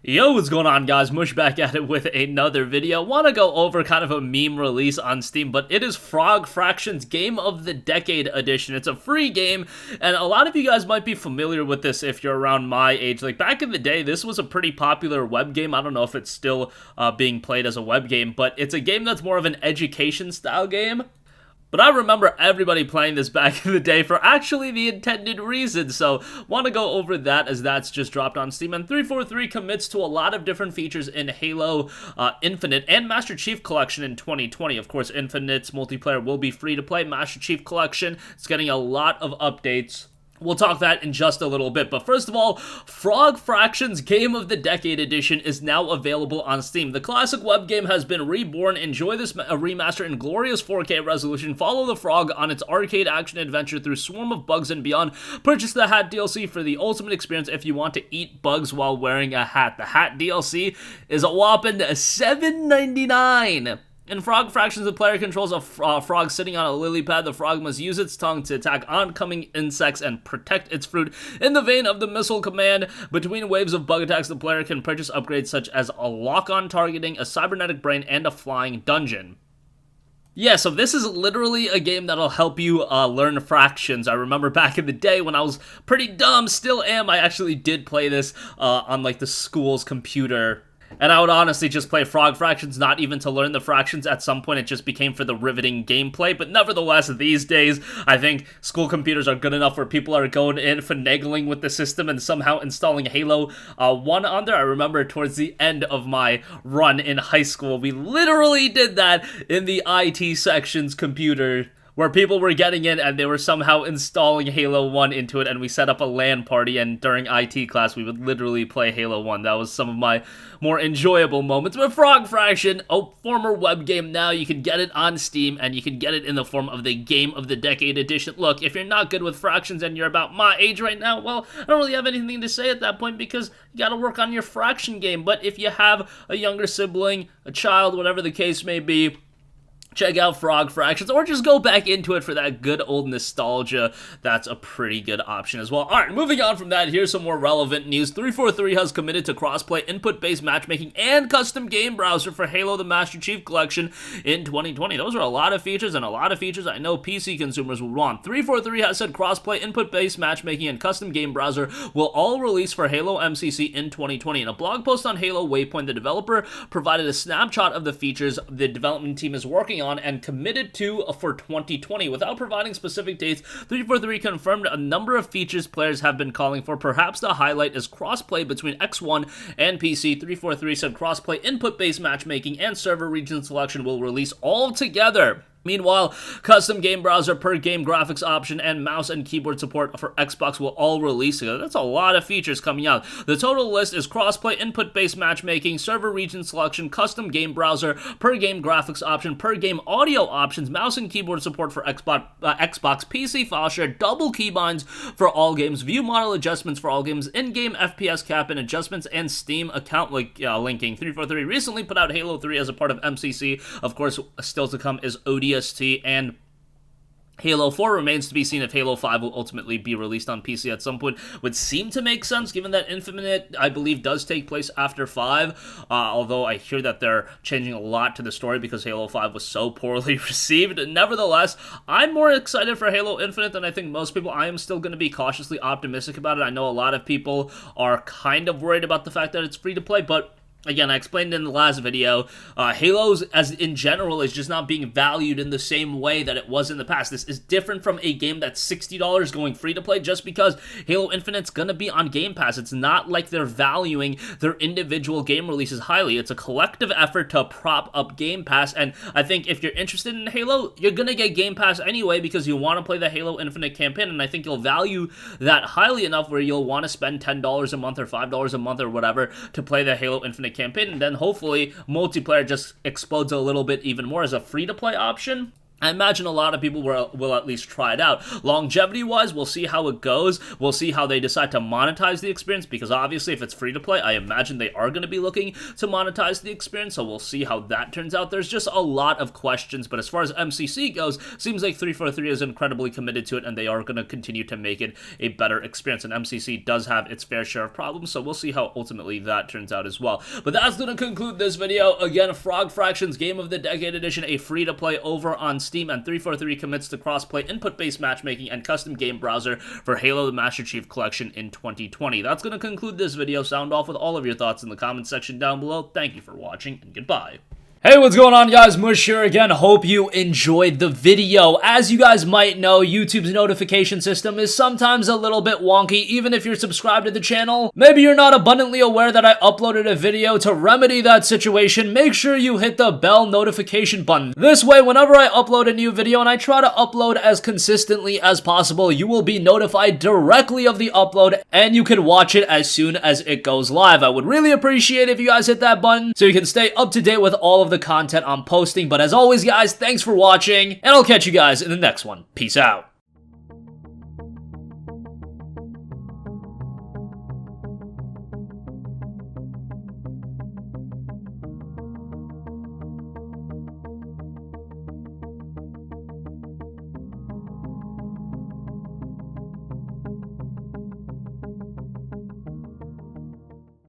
Yo, what's going on, guys? Mush back at it with another video. Want to go over kind of a meme release on Steam, but it is Frog Fractions Game of the Decade Edition. It's a free game, and a lot of you guys might be familiar with this if you're around my age. Like, back in the day, this was a pretty popular web game. I don't know if it's still being played as a web game, but it's a game that's more of an education-style game. But I remember everybody playing this back in the day for actually the intended reason, so want to go over that as that's just dropped on Steam. And 343 commits to a lot of different features in Halo Infinite and Master Chief Collection in 2020. Of course, Infinite's multiplayer will be free to play. Master Chief Collection is getting a lot of updates. We'll talk that in just a little bit, but first of all, Frog Fractions Game of the Decade Edition is now available on Steam. The classic web game has been reborn. Enjoy this remaster in glorious 4K resolution. Follow the frog on its arcade action adventure through Swarm of Bugs and beyond. Purchase the Hat DLC for the ultimate experience if you want to eat bugs while wearing a hat. The Hat DLC is a whopping $7.99. In Frog Fractions, the player controls a frog sitting on a lily pad. The frog must use its tongue to attack oncoming insects and protect its fruit. In the vein of the missile command, between waves of bug attacks, the player can purchase upgrades such as a lock-on targeting, a cybernetic brain, and a flying dungeon. Yeah, so this is literally a game that'll help you learn fractions. I remember back in the day when I was pretty dumb, still am, I actually did play this on like the school's computer. And I would honestly just play Frog Fractions, not even to learn the fractions. At some point, it just became for the riveting gameplay. But nevertheless, these days, I think school computers are good enough where people are going in, finagling with the system, and somehow installing Halo 1 on there. I remember towards the end of my run in high school, we literally did that in the IT section's computer, where people were getting in and they were somehow installing Halo 1 into it, and we set up a LAN party, and during IT class, we would literally play Halo 1. That was some of my more enjoyable moments. But Frog Fraction, a former web game now, you can get it on Steam, and you can get it in the form of the Game of the Decade Edition. Look, if you're not good with fractions and you're about my age right now, well, I don't really have anything to say at that point because you gotta work on your fraction game. But if you have a younger sibling, a child, whatever the case may be, check out Frog Fractions, or just go back into it for that good old nostalgia. That's a pretty good option as well. Alright, moving on from that, here's some more relevant news. 343 has committed to crossplay, input-based matchmaking, and custom game browser for Halo the Master Chief Collection in 2020. Those are a lot of features, and a lot of features I know PC consumers will want. 343 has said crossplay, input-based matchmaking, and custom game browser will all release for Halo MCC in 2020. In a blog post on Halo Waypoint, the developer provided a snapshot of the features the development team is working on and committed to for 2020. Without providing specific dates, 343 confirmed a number of features players have been calling for. Perhaps the highlight is crossplay between X1 and PC. 343 said crossplay, input-based matchmaking, and server region selection will release all together. Meanwhile, custom game browser, per game graphics option, and mouse and keyboard support for Xbox will all release together. That's a lot of features coming out. The total list is crossplay, input-based matchmaking, server region selection, custom game browser, per game graphics option, per game audio options, mouse and keyboard support for Xbox, PC file share, double keybinds for all games, view model adjustments for all games, in-game FPS cap and adjustments, and Steam account linking. 343 recently put out Halo 3 as a part of MCC. Of course, still to come is ODST, and Halo 4 remains to be seen if Halo 5 will ultimately be released on PC at some point. Would seem to make sense given that Infinite, I believe, does take place after 5, although I hear that they're changing a lot to the story because Halo 5 was so poorly received. Nevertheless, I'm more excited for Halo Infinite than I think most people. I am still going to be cautiously optimistic about it. I know a lot of people are kind of worried about the fact that it's free to play, but again, I explained in the last video, Halo's, as in general, is just not being valued in the same way that it was in the past. This is different from a game that's $60 going free to play just because Halo Infinite's gonna be on Game Pass. It's not like they're valuing their individual game releases highly. It's a collective effort to prop up Game Pass, and I think if you're interested in Halo, you're gonna get Game Pass anyway because you want to play the Halo Infinite campaign, and I think you'll value that highly enough where you'll want to spend $10 a month or $5 a month or whatever to play the Halo Infinite campaign, and then hopefully multiplayer just explodes a little bit even more as a free-to-play option. I imagine a lot of people will at least try it out. Longevity-wise, we'll see how it goes. We'll see how they decide to monetize the experience, because obviously if it's free-to-play, I imagine they are going to be looking to monetize the experience, so we'll see how that turns out. There's just a lot of questions, but as far as MCC goes, seems like 343 is incredibly committed to it, and they are going to continue to make it a better experience, and MCC does have its fair share of problems, so we'll see how ultimately that turns out as well. But that's going to conclude this video. Again, Frog Fractions Game of the Decade Edition, a free-to-play over on Steam, and 343 commits to cross-play, input-based matchmaking, and custom game browser for Halo the Master Chief Collection in 2020. That's going to conclude this video. Sound off with all of your thoughts in the comment section down below. Thank you for watching, and goodbye. Hey, what's going on, guys? Mush here again. Hope you enjoyed the video. As you guys might know, YouTube's notification system is sometimes a little bit wonky, even if you're subscribed to the channel. Maybe you're not abundantly aware that I uploaded a video. To remedy that situation, make sure you hit the bell notification button. This way, whenever I upload a new video, and I try to upload as consistently as possible, you will be notified directly of the upload, and you can watch it as soon as it goes live. I would really appreciate if you guys hit that button so you can stay up to date with all of the content I'm posting. But as always, guys, thanks for watching, and I'll catch you guys in the next one. Peace out.